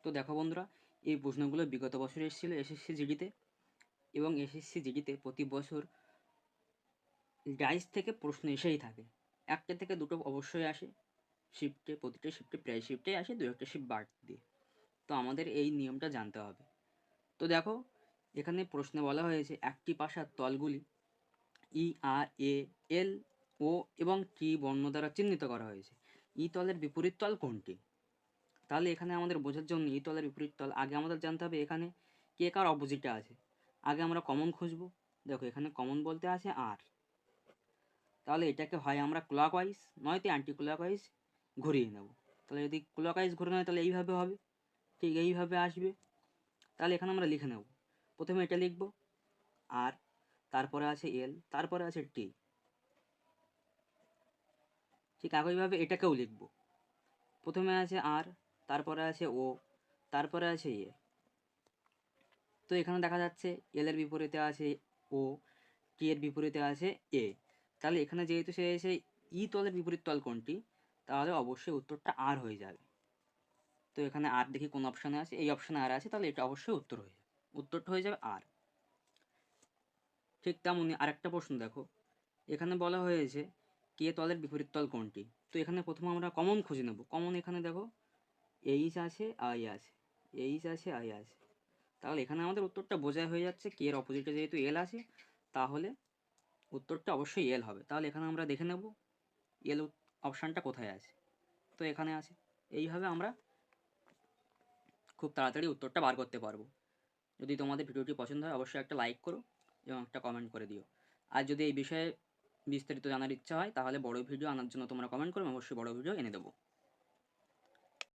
তো দেখো বন্ধুরা, এই প্রশ্নগুলো বিগত বছর এসেছিল এসএসসি জিডিতে, এবং এসএসসি জিডিতে প্রতি বছর ডাইস থেকে প্রশ্ন এসেই থাকে। একটা থেকে দুটো অবশ্যই আসে শিফটে, প্রতিটা শিফটে প্রায় শিফটেই আসে, দু একটা শিফট বাদ দিয়ে। তো আমাদের এই নিয়মটা জানতে হবে। তো দেখো, এখানে প্রশ্নে বলা হয়েছে একটি পাশার তলগুলি ই, আর, এ, এল, ও এবং টি বর্ণ দ্বারা চিহ্নিত করা হয়েছে। ই তলের বিপরীত তল কোনটি? তাহলে এখানে আমাদের বোঝার জন্য ই তলের বিপরীত তল আগে আমাদের জানতে হবে এখানে কে কার অপোজিটে আছে। আগে আমরা কমন খুঁজবো। দেখো এখানে কমন বলতে আছে আর, তাহলে এটাকে হয় আমরা ক্লকওয়াইজ নয়তো অ্যান্টি ক্লকওয়াইজ ঘুরিয়ে নেব। তাহলে যদি ক্লকওয়াইজ ঘুরে নেয় তাহলে এইভাবে হবে, ঠিক এইভাবে আসবে। তাহলে এখানে আমরা লিখে নেব, প্রথমে এটা লিখব আর, তারপরে আছে এল, তারপরে আছে টি। ঠিক একইভাবে এটাকেও লিখব, প্রথমে আছে আর, তারপরে আছে ও, তারপরে আছে এ। তো এখানে দেখা যাচ্ছে এল এর বিপরীতে আছে ও, টি এর বিপরীতে আছে এ। তাহলে এখানে যেহেতু সে এসে ই তলের বিপরীত তল কোনটি, তাহলে অবশ্যই উত্তরটা আর হয়ে যাবে। তো এখানে আর দেখি কোন অপশানে আছে, এই অপশানে আর আছে, তাহলে এটা অবশ্যই উত্তর হয়ে যাবে, উত্তরটা হয়ে যাবে আর। ঠিক তেমনই আরেকটা প্রশ্ন দেখো, এখানে বলা হয়েছে কে তলের বিপরীত তল কোনটি। তো এখানে প্রথমে আমরা কমন খুঁজে নেব। কমন এখানে দেখো এইচ আছে, আই আছে, এইচ আছে, আই আছে। তাহলে এখানে আমাদের উত্তরটা বোঝাই হয়ে যাচ্ছে কে এর অপোজিটে যেহেতু এল আছে, তাহলে উত্তরটা অবশ্যই এল হবে। তাহলে এখানে আমরা দেখে নেব এল অপশানটা কোথায় আছে। তো এখানে আছে। এইভাবে আমরা খুব তাড়াতাড়ি উত্তরটা বার করতে পারবো। যদি তোমাদের ভিডিওটি পছন্দ হয় অবশ্যই একটা লাইক করো এবং একটা কমেন্ট করে দিও। আর যদি এই বিষয়ে বিস্তারিত জানার ইচ্ছা হয় তাহলে বড় ভিডিও আনার জন্য তোমরা কমেন্ট করো, অবশ্যই বড় ভিডিও এনে দেবো।